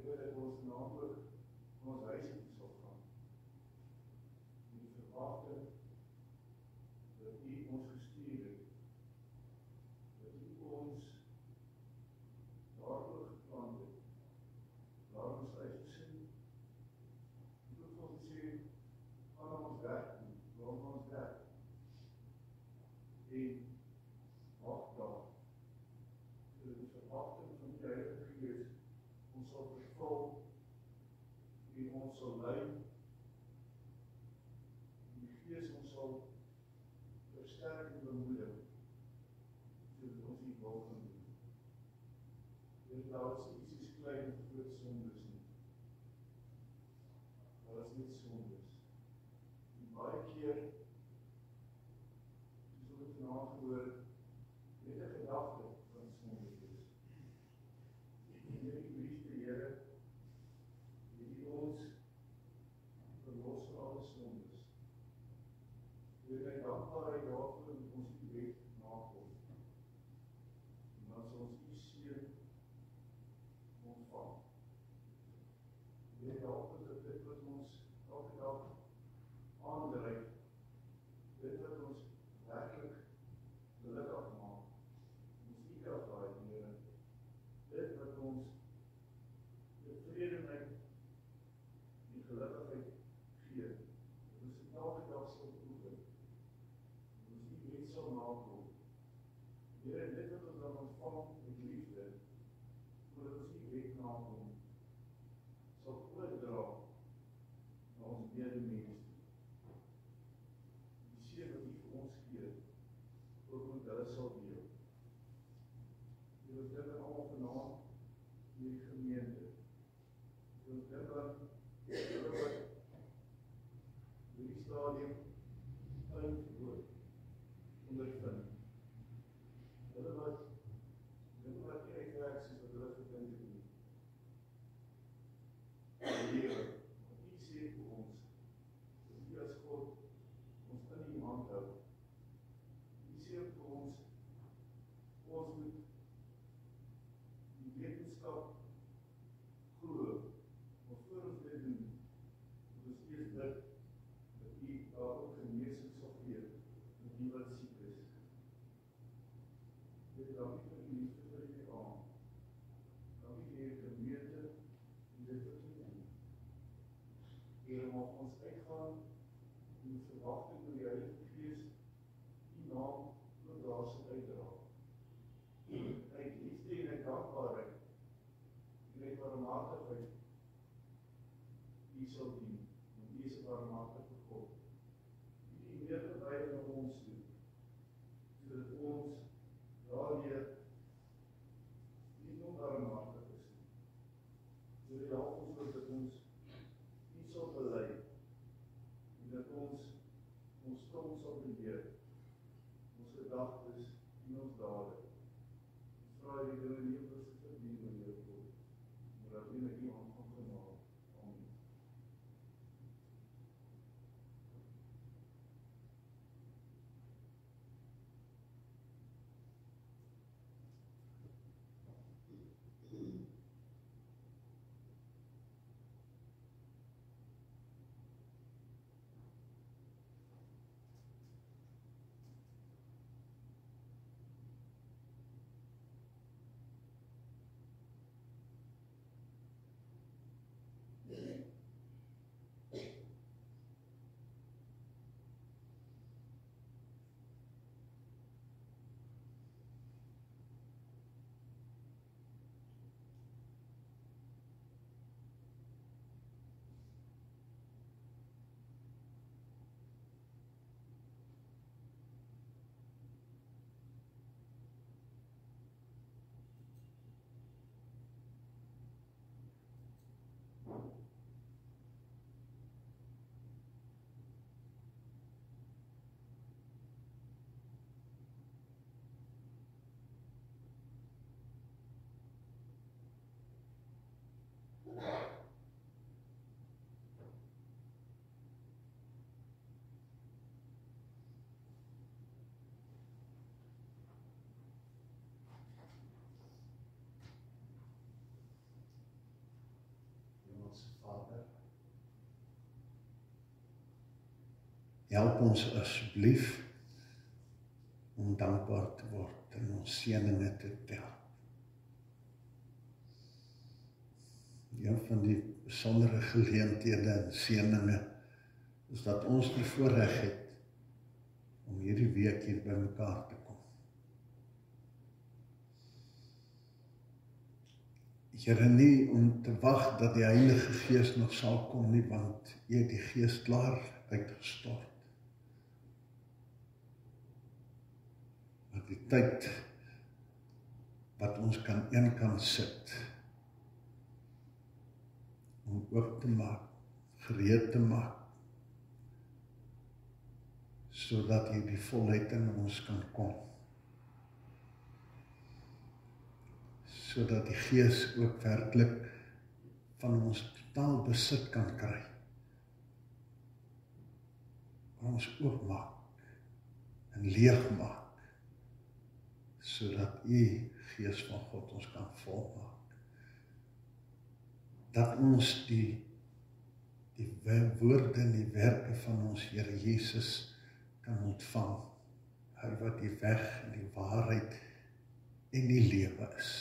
wil dat ons namelijk ons huisie toe sal gaan. En die verwagting dat U ons gestuur het, dat U ons daardeur geplant het, daar ons uitgesien, en ook ons sê, gaan ons werk doen, waarom ons werk, en wacht daar, so die verwagting van die Heilige Gees ons sal vervul, en ons sal lei, en die Gees ons sal versterk en bemoedig, sodat ons die wil kan doen. Dit daar is iets is klein of groot sondes nie. Daar is net sondes. En baie keer, soos ons vanaand gehoor, net 'n gedagte van sondes is. En hierdie liefde Here, het ons verlos van alle sondes. Deur my dankbaarheid daarvoor moet ons die wet nakom. En dan sal ons U seën ontvang. Here, help ons dat dit wat ons elke dag aandryf, dit wat ons werklik gelukkig maak, ons U krag daai, Here, dit wat ons tevredenheid en gelukkigheid gee, dat ons dit elke dag sal oefen, dat ons U wet sal nakom. Here, dit wat ons dan ontvang met liefde, voordat ons U wet nakom, sal oordra na ons medemens toe. Die seën wat U vir ons gee, ook met hulle sal deel. Ons dink aan almal vanaand in die gemeente. Ons dink aan hulle wat hierdie stadium uitgewoon ondervind. Hulle wat nie uitwerk soos wat hulle gedink het nie. Here, wat U sê vir ons, dat U as God ons in U hand hou. U sê vir ons moet die wetenskap glo, maar voor ons dit doen, moet ons eers bid, dat U daar ook genesing sal gee, met die wat siek is. Dit dankie vir U liefde vir U aan. Dankie vir U gemeente, en dit wat U doen. Here, mag ons uitgaan, in die verwagting van die Heilige Gees, U naam ook daar sal uitdra. Uit liefde en uit dankbaarheid, en uit barmhartigheid, U sal dien, want U is 'n barmhartige God. U die meer gebruik na ons toe, sodat ons daardeur nie onbarmhartig is nie. Sodat help ons ook dat ons U sal bely, en dat ons tong sal beheer, ons gedagtes en ons dade. Ons vra die dinge nie op ons verdien, Heer God, maar dat U met U hand van genade. Amen. Hemelse Vader, help ons asseblief om dankbaar te word en ons seëninge te tel. Een van die besondere geleenthede en seëninge is dat ons die voorreg het om hierdie week hier by mekaar te kom. Here, nie om te wag dat die Heilige Gees nog sal kom nie, want U het die Gees klaar uitgestort. Maar die tyd wat ons kan eenkant sit, om oop te maak, gereed te maak, sodat hier die volheid in ons kan kom. Sodat die Gees ook werklik van ons totaal besit kan kry. Ons oopmaak en leegmaak, sodat U Gees van God ons kan volmaak. Dat ons die woorde en die werke van ons Here Jesus kan ontvang, hy wat die weg en die waarheid en die lewe is.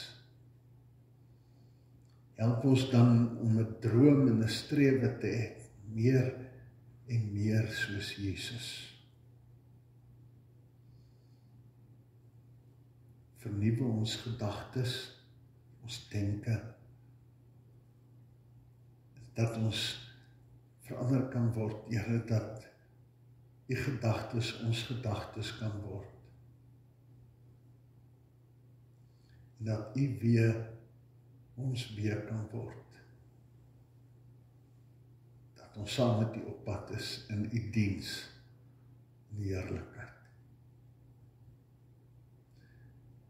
Help ons dan om 'n droom en 'n strewe te hê, meer en meer soos Jesus. Vernuwe ons gedagtes, ons denke, dat ons verander kan word, Here, dat U gedagtes ons gedagtes kan word. En dat U weer ons weer kan word. Dat ons saam met U op pad is in U diens, in die heerlikheid.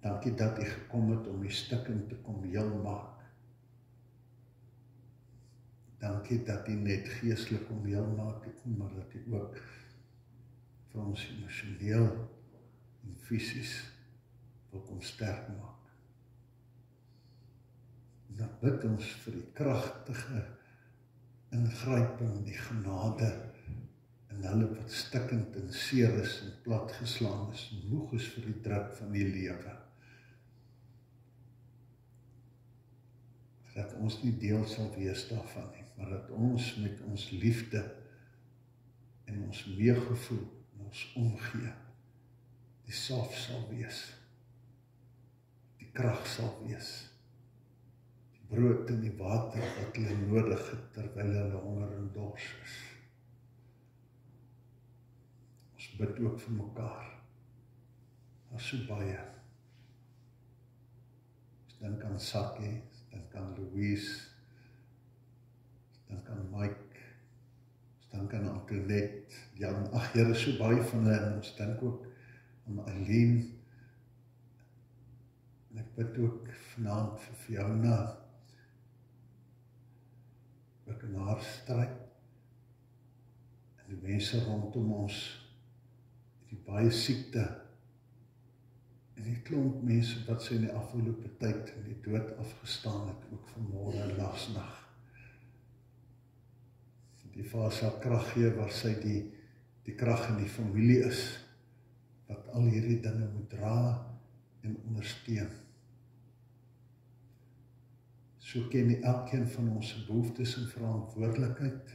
Dankie dat U gekom het om die stukken te kom heel maak. Dankie dat U net geestelik om heel maak het, maar dat U ook vir ons emosioneel en fisies wil kom sterk maak. En dan bid ons vir die kragtige ingryping, die genade in hulle wat stikkend en seer is en platgeslaan is en moeg is vir die druk van die lewe. Dat ons nie deel sal wees daarvan nie, maar dat ons met ons liefde en ons meegevoel en ons omgee die salf sal wees, die krag sal wees, die brood en die water wat hulle nodig het terwyl hulle honger en dors is. Ons bid ook vir mekaar. Daar is so baie. Ons dink aan Sakkie, ons dink aan Louise, ons dink aan Mike, ons dink aan Antoinette, Jan, ag Here, so baie van hulle, en ons dink ook aan Eileen, en ek bid ook vanaand vir Fiona, ook in haar stryd, en die mense rondom ons, die baie siekte, en die klomp mense wat sy in die afgelope tyd in die dood afgestaan het, ook vanmôre en laasnag. Die Vader sal krag gee waar sy die krag in die familie is, wat al hierdie dinge moet dra en ondersteun. So ken nie elkeen van ons behoeftes en verantwoordelikheid.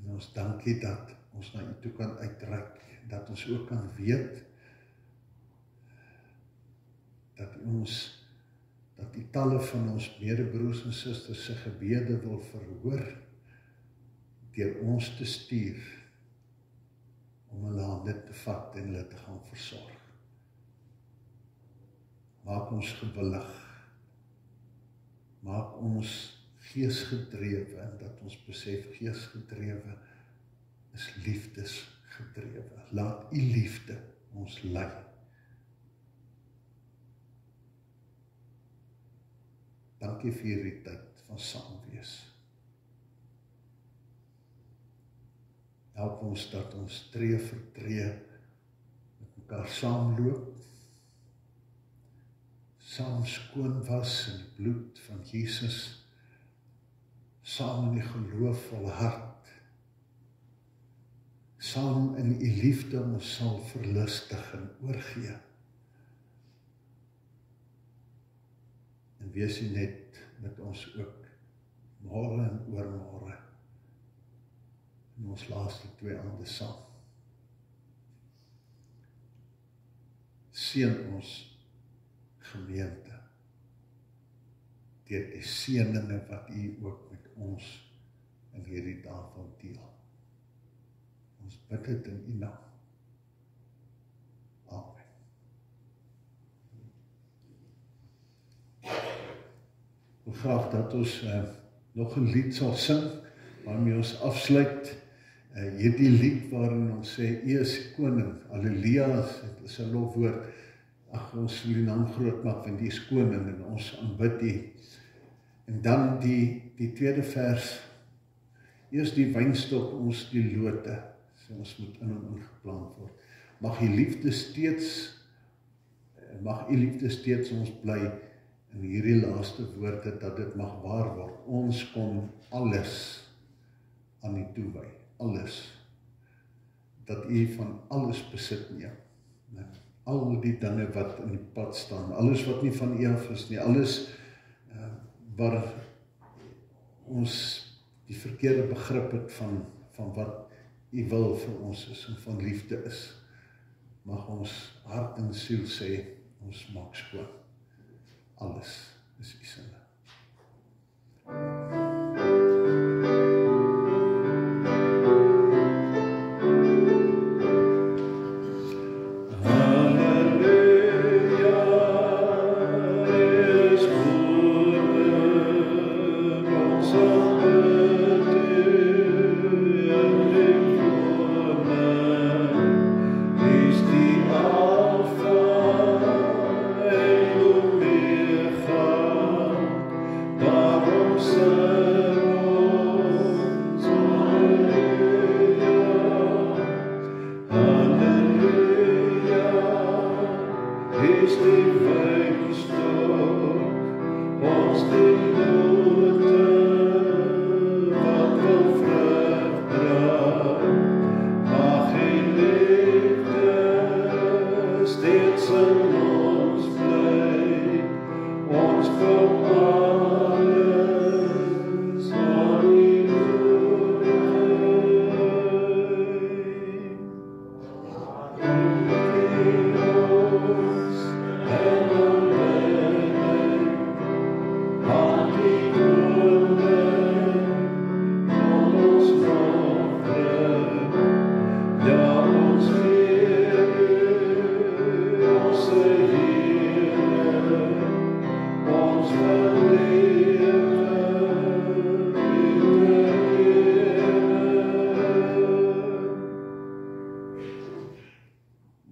En ons dankie dat ons na U toe kan uitreik, dat ons ook kan weet, dat die talle van ons medebroers en susters se gebede wil verhoor, deur ons te stuur, om hulle hande te vat en hulle te gaan versorg. Maak ons gewillig, maak ons geesgedrewe, en dat ons besef geesgedrewe is liefdesgedrewe. Laat U liefde ons lei. Dankie vir hierdie tyd van saam wees. Help ons dat ons tree vir tree met mekaar saamloop, saam skoon was in die bloed van Jesus, saam in die geloof volhard, saam in u liefde ons sal verlustig en oorgee. En wees u net met ons ook, môre en oormôre, in ons laaste 2 aande saam. Seën ons gemeente, deur die seëninge wat u ook met ons in hierdie tafel deel. Ons bid dit in u naam. Amen. Ek wil graag dat ons nog 'n lied sal sing, waarmee ons afsluit. Hierdie lied waarin ons sê, U is koning, Halleluja, dit is 'n lofwoord. Ag, ons wil die naam groot maak, want U is koning en ons aanbid U. En dan die tweede vers, eers die wynstok, ons die lote, so ons moet in hom ingeplant word. Mag U liefde steeds ons bly in hierdie laaste woorde, dat dit mag waar word. Ons kom alles aan U toewy, alles. Dat U van alles besit neem. Al die dinge wat in die pad staan, alles wat nie van U af is nie, alles waar ons die verkeerde begrip het van wat U wil vir ons is en van liefde is, mag ons hart en siel sê, ons maak skoon. Alles is U sinne.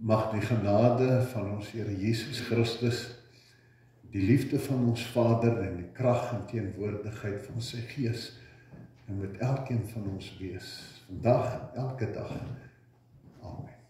Mag die genade van ons Here Jesus Christus, die liefde van ons Vader en die krag en teenwoordigheid van sy Gees en met elkeen van ons wees, vandag en elke dag. Amen.